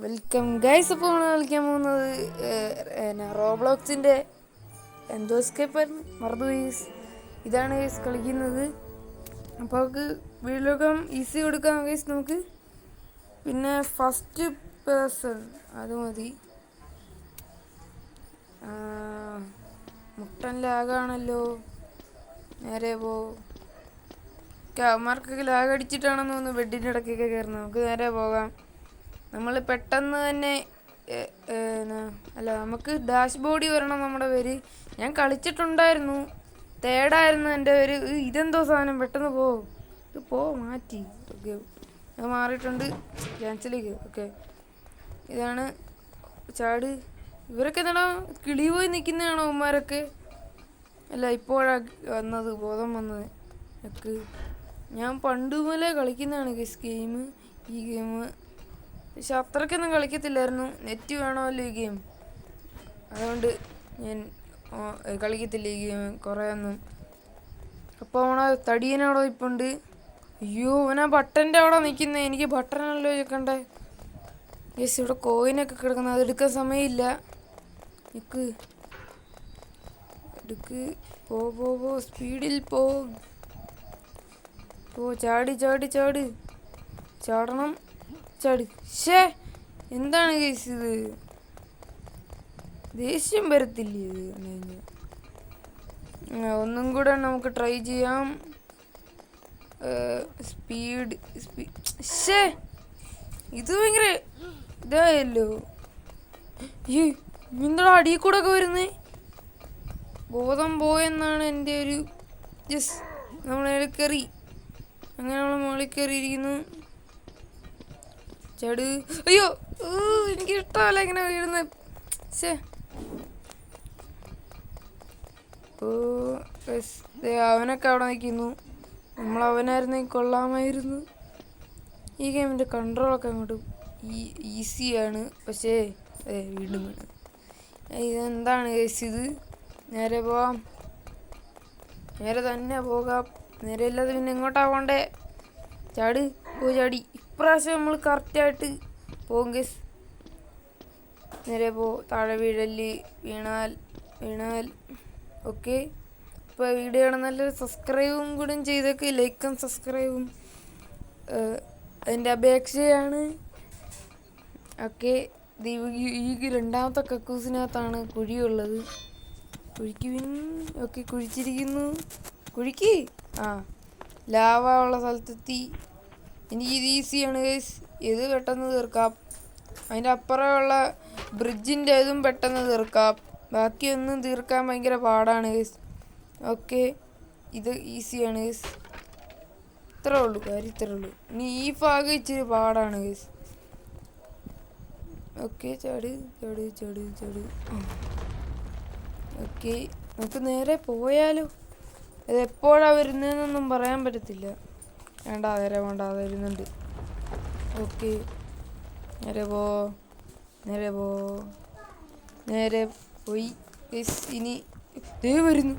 Welcome guys. അപ്പോൾ നമ്മൾ കളിക്കാൻ പോകുന്നത് റോബ്ലോക്സിൻ്റെ എന്തോ എസ്കേപ്പ് മറന്നുപോയി. ഇതാണ് ഗൈസ് കളിക്കുന്നത്. അപ്പോൾ നമുക്ക് വീട്ടിലൊക്കെ ഈസി കൊടുക്കാം ഗൈസ് നമുക്ക്. പിന്നെ ഫസ്റ്റ് പേഴ്സൺ അത് മതി. മുട്ടൻ ലാഗാണല്ലോ. നേരെ അവന്മാർക്കൊക്കെ ലാഗ് അടിച്ചിട്ടാണെന്ന് തോന്നുന്നു ബെഡിൻ്റെ ഇടയ്ക്കൊക്കെ കയറുന്നത്. നമുക്ക് നേരെ പോകാം. നമ്മൾ പെട്ടെന്ന് തന്നെ നമുക്ക് ഡാഷ് ബോർഡിൽ വരണം നമ്മുടെ പേര്. ഞാൻ കളിച്ചിട്ടുണ്ടായിരുന്നു, തേർഡായിരുന്നു എൻ്റെ പേര്. ഇതെന്തോ സാധനം, പെട്ടെന്ന് മാറ്റി. ഓക്കെ, അത് മാറിയിട്ടുണ്ട്. ക്യാൻസലേക്ക്. ഓക്കെ, ഇതാണ് ചാട്. ഇവരൊക്കെ എന്താണോ കിളി പോയി നിൽക്കുന്നതാണോ ഉമ്മാരൊക്കെ? അല്ല, ഇപ്പോഴാണ് വന്നത്, ബോധം വന്നത്. ഞാൻ പണ്ട് മുതലേ കളിക്കുന്നതാണ് ഗെയിം. ഈ ഗെയിം പക്ഷെ അത്രയ്ക്കൊന്നും കളിക്കത്തില്ലായിരുന്നു. നെറ്റ് വേണമല്ലോ ഈ ഗെയിം, അതുകൊണ്ട് ഞാൻ കളിക്കത്തില്ല ഈ ഗെയിം കുറേ ഒന്നും. അപ്പോൾ അവനെ തടിയനവിടെ ഇപ്പം ഉണ്ട്. അയ്യോ, അവനാ ബട്ടൻ്റെ അവിടെ നിൽക്കുന്നത്. എനിക്ക് ബട്ടണല്ലോ ചോദിക്കണ്ടേ. യെസ്, ഇവിടെ കോയിനൊക്കെ കിടക്കുന്നത്, അതെടുക്കാൻ സമയമില്ല. എടുക്ക്, സ്പീഡിൽ ചാടി ചാടണം. ഷേ, എന്താണ് കേസ് ഇത്? ദേഷ്യം വരത്തില്ലേ ഇത്? ഒന്നും കൂടെ നമുക്ക് ട്രൈ ചെയ്യാം. സ്പീഡ്. ഷേ, ഇത് ഭയങ്കര ഇതായല്ലോ. ഈ എന്താ അടിയിൽ കൂടെ ഒക്കെ വരുന്നേ? ബോധം പോയെന്നാണ് എൻ്റെ ഒരു നമ്മൾ കയറി. അങ്ങനെ നമ്മൾ മുകളിൽ കയറിയിരിക്കുന്നു. ചട്. അയ്യോ, എനിക്ക് ഇഷ്ടമല്ല ഇങ്ങനെ വീഴുന്നത്. അവനൊക്കെ അവിടെ നിൽക്കുന്നു. നമ്മളവനായിരുന്നെങ്കിൽ കൊള്ളാമായിരുന്നു. ഈ ഗെയിമിൻ്റെ കൺട്രോളൊക്കെ അങ്ങോട്ട് ഈസിയാണ്, പക്ഷേ വീണ്ടും വീണ്. ഇതെന്താണ് കേസ് ഇത്? നേരെ പോവാം, നേരെ തന്നെ പോകാം. നേരെ ഇല്ലാതെ പിന്നെ എങ്ങോട്ടാ പോണ്ടേ? ചാടി. ഇപ്രാവശ്യം നമ്മൾ കറക്റ്റായിട്ട് പോകും ഗെസ്. നേരെ താഴെ വീണാൽ ഓക്കെ. ഇപ്പോൾ വീഡിയോ കാണാൻ നല്ലൊരു സബ്സ്ക്രൈബും കൂടെ ചെയ്തൊക്കെ, ലൈക്കും സബ്സ്ക്രൈബും അതിൻ്റെ അപേക്ഷയാണ്. ഓക്കെ, ഈ രണ്ടാമത്തെ കക്കൂസിനകത്താണ് കുഴിയുള്ളത്. ഓക്കെ, കുഴിച്ചിരിക്കുന്നു. ലാവ ഉള്ള സ്ഥലത്തെത്തി. എനിക്ക് ഇത് ഈസിയാണ് ഗൈസ്, ഇത് പെട്ടെന്ന് തീർക്കാം. അതിൻ്റെ അപ്പുറമുള്ള ബ്രിഡ്ജിൻ്റെ ഇതും പെട്ടെന്ന് തീർക്കാം. ബാക്കിയൊന്നും തീർക്കാൻ ഭയങ്കര പാടാണ് ഗൈസ്. ഓക്കെ, ഇത് ഈസിയാണ് ഗൈസ്. ഇത്രേ ഉള്ളൂ. ഇനി ഈ ഭാഗം ഇച്ചിരി പാടാണ് ഗൈസ്. ഓക്കെ, ചാട്. ഓക്കെ, നമുക്ക് നേരെ പോയാലോ? ഇത് എപ്പോഴാണ് വരുന്നതെന്നൊന്നും പറയാൻ പറ്റത്തില്ല. വേണ്ട, അത് വരുന്നുണ്ട്. ഓക്കെ, നേരെ പോയി. ഇനി വരുന്നു.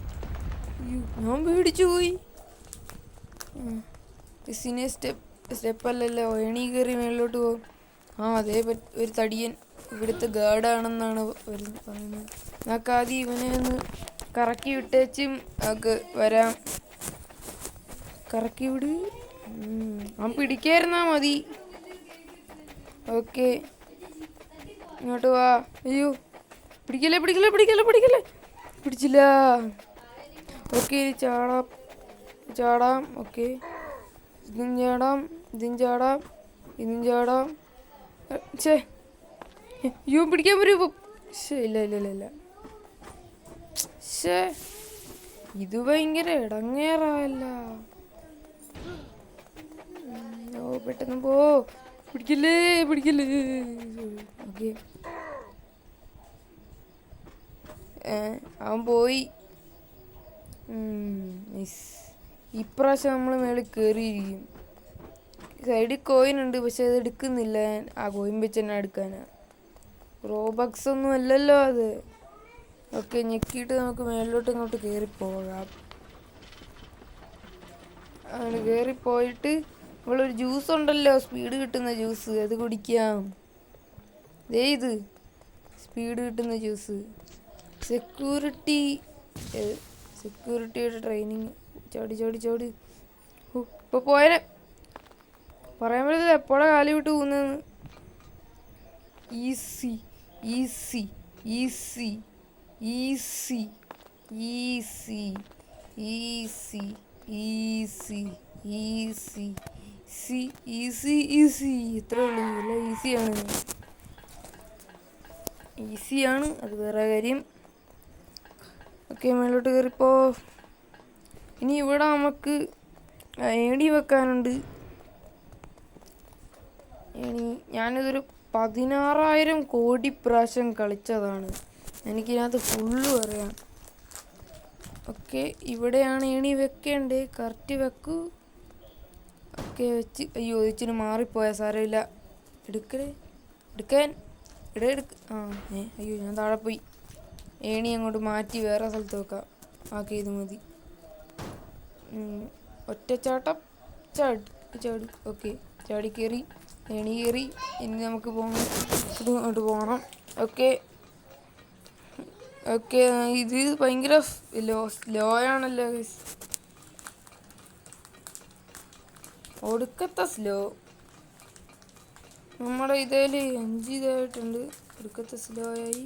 അയ്യോ, ഞാൻ പേടിച്ചു പോയി. ഇനി സ്റ്റെപ്പല്ലല്ലോ, ഏണി കയറി മേളിലോട്ട് പോകും. അതേ ഒരു തടിയൻ ഇവിടുത്തെ ഗാർഡാണെന്നാണ് പറയുന്നത്. നമുക്ക് ആദ്യം ഇവനെ ഒന്ന് കറക്കി വിട്ടേച്ചും ഒക്കെ വരാം. കറക്കി വിട്, അവൻ പിടിക്കായിരുന്നാ മതി. ഓക്കെ, ഇങ്ങോട്ട് വാ. അയ്യോ, പിടിക്കല്ലേ. പിടിച്ചില്ല. ഓക്കെ, ചാടാം. ഓക്കെ, ഇതും ചാടാം. അയ്യോ, പിടിക്കാൻ പറ്റുമോ? ഇല്ല. ഇത് ഭയങ്കര ഇടങ്ങേറായല്ല. പെട്ടെന്ന് പിടിക്കല്ലേ. ഓക്കെ, അവൻ പോയി. ഇപ്രാവശ്യം നമ്മൾ മേളിൽ കയറിയിരിക്കും. സൈഡിൽ കോയിനുണ്ട്, പക്ഷെ അത് എടുക്കുന്നില്ല. ആ കോയിൻ വെച്ച് തന്നെ എടുക്കാനാ. റോബക്സ് ഒന്നും അല്ലല്ലോ അത്. ഓക്കെ, ഞെക്കിയിട്ട് നമുക്ക് മേളിലോട്ട് ഇങ്ങോട്ട് കയറിപ്പോകാം. കയറിപ്പോയിട്ട് ഇവളൊരു ജ്യൂസ് ഉണ്ടല്ലോ, സ്പീഡ് കിട്ടുന്ന ജ്യൂസ്, അത് കുടിക്കാം. ദേ ഇത് സ്പീഡ് കിട്ടുന്ന ജ്യൂസ്. സെക്യൂരിറ്റിയുടെ ട്രെയിനിങ്. ചാടി ചാടി ചാടി. ഇപ്പോൾ പോയനെ പറയാൻ പറ്റത്തില്ല എപ്പോഴാണ് കാലി വിട്ട് പോകുന്നതെന്ന്. Easy easy easy easy easy easy easy easy easy easy easy ഇത്രേ ഉള്ളൂ. നല്ല ഈസിയാണ്, അത് വേറെ കാര്യം. ഓക്കെ, മേലോട്ട് കയറിപ്പോ. ഇനി ഇവിടെ നമുക്ക് ഏണി വെക്കാനുണ്ട്. ഞാനിതൊരു 16,000 കോടി പ്രാവശ്യം കളിച്ചതാണ്. എനിക്കിതിനകത്ത് ഫുള്ള് അറിയാം. ഓക്കെ, ഇവിടെയാണ് ഏണി വെക്കേണ്ടത്. കറക്റ്റ് വെക്കൂ. ഓക്കെ, വെച്ച്. അയ്യോ, ഇച്ചിരി മാറിപ്പോയാൽ സാരമില്ല. എടുക്കാൻ അയ്യോ, ഞാൻ താഴെ പോയി. ഏണി അങ്ങോട്ട് മാറ്റി വേറെ സ്ഥലത്ത് വെക്കാം. ഓക്കെ, ഇത് മതി. ഒറ്റച്ചാട്ടം. ചാടി. ഓക്കെ, ചാടി കയറി. ഏണി കയറി. ഇനി നമുക്ക് ഇങ്ങോട്ട് പോകണം. ഓക്കെ, ഇത് ഭയങ്കര സ്ലോ ആണല്ലോ. ഒടുക്കത്തെ സ്ലോ. നമ്മുടെ ഇതിൽ 5 ഇതായിട്ടുണ്ട്. ഒടുക്കത്തെ സ്ലോ ആയി.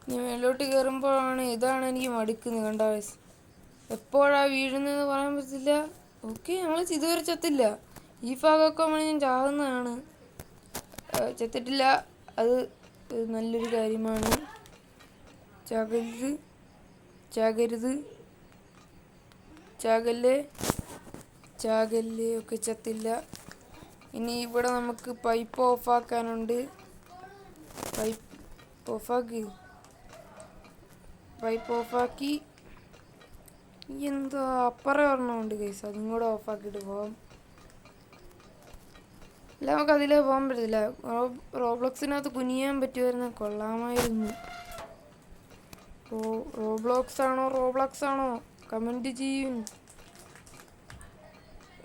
ഞാൻ മേലോട്ട് കയറുമ്പോഴാണ് ഇതാണ് എനിക്ക് മടുക്കുന്നത്. കണ്ട എപ്പോഴാ വീഴുന്നതെന്ന് പറയാൻ പറ്റില്ല. ഓക്കെ, ഞങ്ങൾ ഇതുവരെ ചത്തില്ല. ഈ ഭാഗമൊക്കെ ഞാൻ ചാകുന്നതാണ്. ചത്തിട്ടില്ല, അത് നല്ലൊരു കാര്യമാണ്. ചാകല്ലേ. ഒക്കെ ചത്തില്ല. ഇനി ഇവിടെ നമുക്ക് പൈപ്പ് ഓഫാക്കാനുണ്ട്. പൈപ്പ് ഓഫാക്കി. എന്താ അപ്പറേ ഒരെണ്ണമുണ്ട് ഗൈസ്, അതും കൂടെ ഓഫാക്കിയിട്ട് പോകാം. അല്ല, നമുക്ക് അതിലേ പോകാൻ പറ്റത്തില്ല. റോബ്ലോക്സിനകത്ത് കുനിയാൻ പറ്റുമായിരുന്നു, കൊള്ളാമായിരുന്നു. റോബ്ലോക്സ് ആണോ കമൻറ്റ് ചെയ്യും.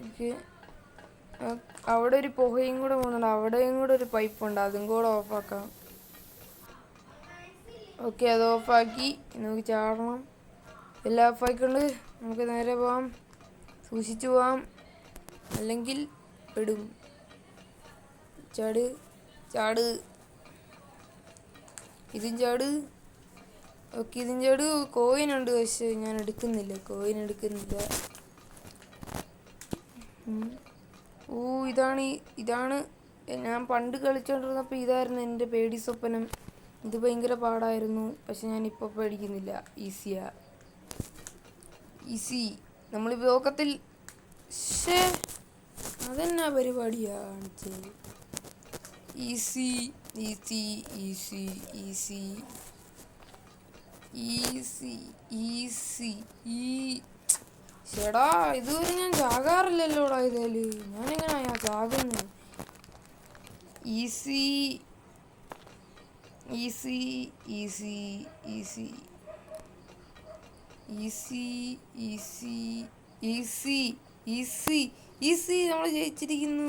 ഓക്കെ, അവിടെ ഒരു പുകയും കൂടെ പോകുന്നുണ്ട്. അവിടെയും കൂടെ ഒരു പൈപ്പുണ്ട്, അതും കൂടെ ഓഫാക്കാം. ഓക്കെ, അത് ഓഫാക്കി. നമുക്ക് ചാടണം. എല്ലാം ഓഫാക്കിക്കൊണ്ട് നമുക്ക് നേരെ പോവാം. സൂക്ഷിച്ചു പോവാം, അല്ലെങ്കിൽ പെടും. ചാട്. ഇതും ചാട്. ഓക്കെ, ഇതും ചാട്. കോയിനുണ്ട്, പക്ഷേ ഞാൻ എടുക്കുന്നില്ല. ഇതാണ് ഞാൻ പണ്ട് കളിച്ചോണ്ടിരുന്നപ്പോൾ ഇതായിരുന്നു എൻ്റെ പേടി സ്വപ്നം. ഇത് ഭയങ്കര പാടായിരുന്നു, പക്ഷെ ഞാൻ ഇപ്പോൾ പേടിക്കുന്നില്ല. ഈസി. നമ്മൾ ലോകത്തിൽ അതെന്നാ പരിപാടിയാണ്. ഈസി. ചേടാ, ഇതുവരെ ഞാൻ ചാകാറില്ലല്ലോടാ. ഇതേല് ഞാനെങ്ങനെയാ ചാകുന്നത്? ഈസി. നമ്മൾ ജയിച്ചിരിക്കുന്നു.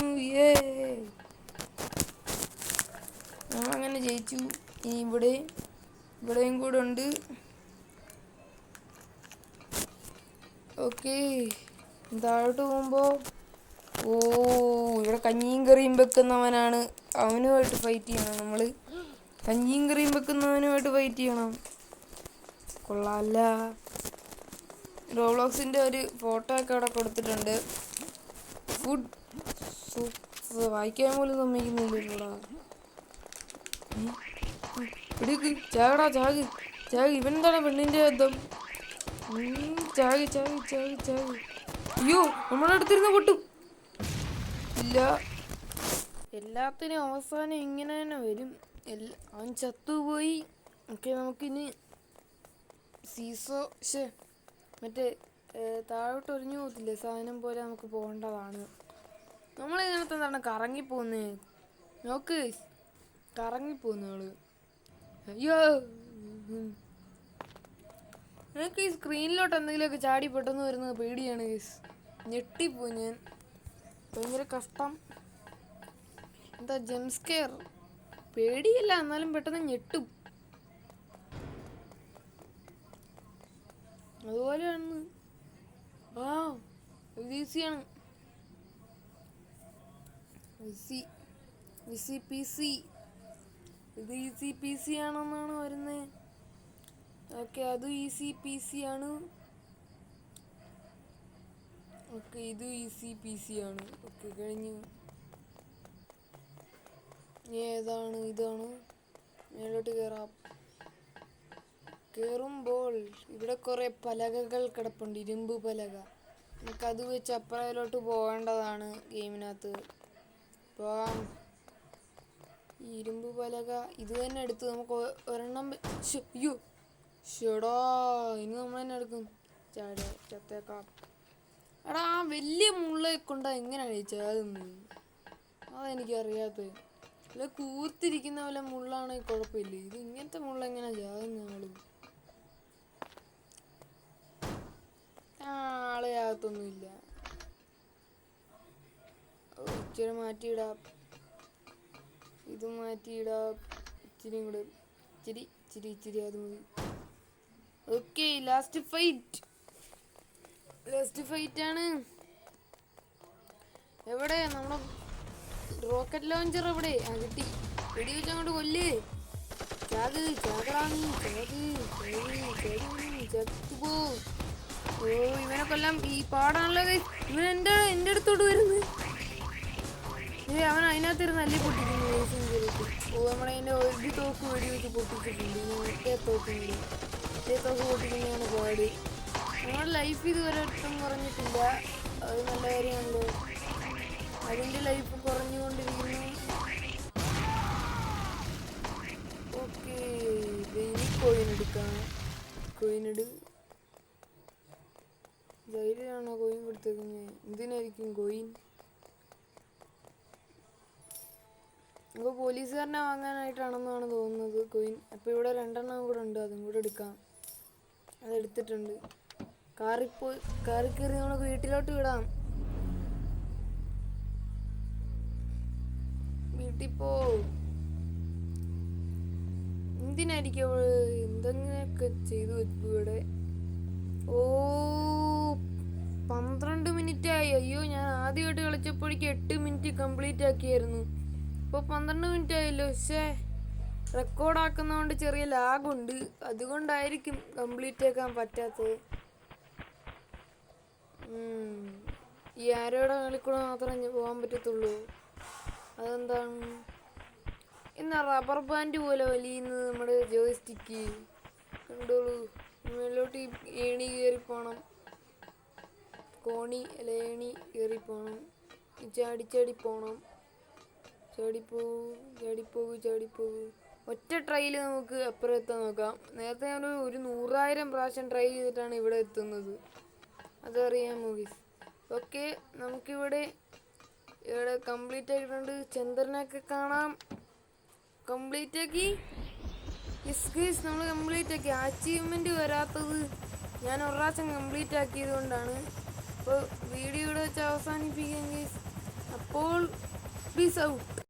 നമ്മളങ്ങനെ ജയിച്ചു. ഇനി ഇവിടെയും കൂടെ ഉണ്ട്. ഓക്കെ, താഴോട്ട് പോകുമ്പോൾ ഇവിടെ കഞ്ഞിയും കറിയും വെക്കുന്നവനാണ്. അവനുമായിട്ട് ഫൈറ്റ് ചെയ്യണം നമ്മൾ. കഞ്ഞിയും കറിയും വെക്കുന്നവനുമായിട്ട് ഫൈറ്റ് ചെയ്യണം. കൊള്ളാല്ല. റോബ്ലോക്സിൻ്റെ ഒരു ഫോട്ടോ ഒക്കെ അവിടെ കൊടുത്തിട്ടുണ്ട്. ഫുഡ് വായിക്കാൻ പോലും സമ്മതിക്കുന്നില്ലല്ലോടാ. ചാഗ്. ഇവനെന്താണ് പെണ്ണിൻ്റെ അർത്ഥം? ചാഗ്. അയ്യോ, നമ്മുടെ അടുത്തിരുന്ന് പൊട്ടും. ഇല്ല, എല്ലാത്തിനും അവസാനം ഇങ്ങനെ തന്നെ വരും. അവൻ ചത്തുപോയി. ഓക്കെ, നമുക്കിനി മറ്റേ താഴോട്ട് ഒരിഞ്ഞു പോകത്തില്ലേ സാധനം പോലെ നമുക്ക് പോകേണ്ടതാണ്. നമ്മളിതിനകത്ത് എന്താണ് കറങ്ങിപ്പോകുന്നത്? നോക്ക്, കറങ്ങിപ്പോകുന്ന ആള്. അയ്യോ, എനിക്ക് ഈ സ്ക്രീനിലോട്ട് എന്തെങ്കിലുമൊക്കെ ചാടി പെട്ടെന്ന് വരുന്നത് പേടിയാണ്. ഞെട്ടിപ്പോയി ഞാൻ. ഭയങ്കര കഷ്ടം. എന്താ ജംസ്കെയർ? പേടിയില്ല, എന്നാലും പെട്ടെന്ന് ഞെട്ടും. അതുപോലെയാണ്. ആ ഇത് ഈസിയാണ്. ഇത് ഈസി പി സി ആണെന്നാണ് വരുന്നത്. ഓക്കെ, അത് ഈസി പി സി ആണ്. ഓക്കെ, ഇത് ഈസി പി സി ആണ്. ഓക്കെ, കഴിഞ്ഞു. ഏതാണ്? ഇതാണ്. മേലോട്ട് കയറാം. കയറുമ്പോൾ ഇവിടെ കുറേ പലകകൾ കിടപ്പുണ്ട്, ഇരുമ്പ് പലക. നമുക്കത് വെച്ച് അപ്പുറയിലോട്ട് പോകേണ്ടതാണ് ഗെയിമിനകത്ത്. പോകാം. ഈ ഇരുമ്പ് പലക ഇത് തന്നെ എടുത്ത് നമുക്ക് ഒരെണ്ണം. അയ്യോ ഷെടാ, ഇനി നമ്മൾ തന്നെ എടുക്കും. ചത്തേക്കാം. എടാ, ആ വലിയ മുള്ള കൊണ്ടാ എങ്ങനെയാണ് ചാകുന്നത്? അതെനിക്കറിയാത്തത്. അല്ല, കൂത്തിരിക്കുന്ന പോലെ മുള്ളാണെങ്കിൽ കുഴപ്പമില്ല. ഇത് ഇങ്ങനത്തെ മുള്ള എങ്ങനെ ചാകുന്നത്? നമ്മള് ആളെ ആകത്തൊന്നുമില്ല. ഇച്ചിരി മാറ്റിയിടാം. ഇത് മാറ്റിയിടാം. ഇച്ചിരി കൂടെ. ഇച്ചിരി അത് മതി. ഓക്കെ, ലാസ്റ്റ് ഫൈറ്റ് ആണ്. എവിടെ നമ്മുടെ റോക്കറ്റ് ലോഞ്ചർ? എവിടെ? കിട്ടി. വെടി വെച്ച് അങ്ങോട്ട് കൊല്ലേ. ചത്തുപോ. ഓ, ഇവനെ കൊല്ലാം ഈ പാടാണല്ലോ. ഇവൻ എൻ്റെ അടുത്തോട്ട് വരുന്നത്. അവൻ അതിനകത്തിരുന്ന് അല്ലി പൊട്ടിക്കുന്നു. ഓ, നമ്മളതിൻ്റെ ഒരു തോക്ക് വെടി വെച്ച് പൊട്ടിച്ചിട്ടുണ്ട്. മറ്റേ തോക്ക് പൊട്ടിക്കുന്നതാണ് പാട്. നമ്മുടെ ലൈഫ് ഇതുവരെ ഒട്ടും കുറഞ്ഞിട്ടില്ല. അത് നല്ല കാര്യമാണല്ലോ. അതിൻ്റെ ലൈഫ് കുറഞ്ഞുകൊണ്ടിരിക്കുന്നു. ഓക്കെ, ഇനി കോയിനെടുക്കാം. കോയിനിട്. ധൈര്യമാണോ കോയിൻ കൊടുത്തേക്കുന്നത്? എന്തിനായിരിക്കും കോയിൻ? നമുക്ക് പോലീസുകാരനെ വാങ്ങാനായിട്ടാണെന്നാണ് തോന്നുന്നത് കോയിൻ. അപ്പോൾ ഇവിടെ 2 കൂടെ ഉണ്ട്, അതും കൂടെ എടുക്കാം. അതെടുത്തിട്ടുണ്ട്. കാറിൽ കയറി നമുക്ക് വീട്ടിലോട്ട് വിടാം. വീട്ടിൽ പോ. എന്തിനായിരിക്കും എന്തെങ്കിലുമൊക്കെ ചെയ്തു വെച്ചു ഇവിടെ. ഓ, 12 മിനിറ്റ് ആയി. അയ്യോ, ഞാൻ ആദ്യമായിട്ട് കളിച്ചപ്പോഴേക്ക് 8 മിനിറ്റ് കംപ്ലീറ്റ് ആക്കിയായിരുന്നു. ഇപ്പോൾ 12 മിനിറ്റ് ആയല്ലോ. പക്ഷേ റെക്കോർഡാക്കുന്നതുകൊണ്ട് ചെറിയ ലാഗുണ്ട്. അതുകൊണ്ടായിരിക്കും കംപ്ലീറ്റ് ആക്കാൻ പറ്റാത്തത്. ഈ ആരോയുടെ കളിക്കൂടെ മാത്രമേ പോകാൻ പറ്റത്തുള്ളൂ. അതെന്താണ്? എന്നാ റബ്ബർ ബാൻഡ് പോലെ വലിയുന്നത് നമ്മുടെ ജോയ്സ്റ്റിക്ക്. കണ്ടോളൂ. മേലോട്ട് ഏണി കയറിപ്പോണം. ഏണി കയറിപ്പോണം. ചാടി പോണം. ചാടിപ്പോകൂ. ഒറ്റ ട്രൈയിൽ നമുക്ക് അപ്പുറം എത്താൻ നോക്കാം. നേരത്തെ ഞാൻ ഒരു 100,000 പ്രാവശ്യം ട്രൈ ചെയ്തിട്ടാണ് ഇവിടെ എത്തുന്നത്. അതറിയാം മൂവീസ്. ഓക്കെ, നമുക്കിവിടെ കംപ്ലീറ്റ് ആക്കിയിട്ടുണ്ട്. ചന്ദ്രനൊക്കെ കാണാം. കംപ്ലീറ്റ് ആക്കി. നമ്മൾ കംപ്ലീറ്റ് ആക്കി. അച്ചീവ്മെൻറ്റ് വരാത്തത് ഞാൻ ഒരു പ്രാവശ്യം കംപ്ലീറ്റ് ആക്കിയത് കൊണ്ടാണ്. അപ്പോൾ വീഡിയോ ഇവിടെ വെച്ച് അവസാനിപ്പിക്കാം ഗൈസ്. അപ്പോൾ പീസ് ഔട്ട്.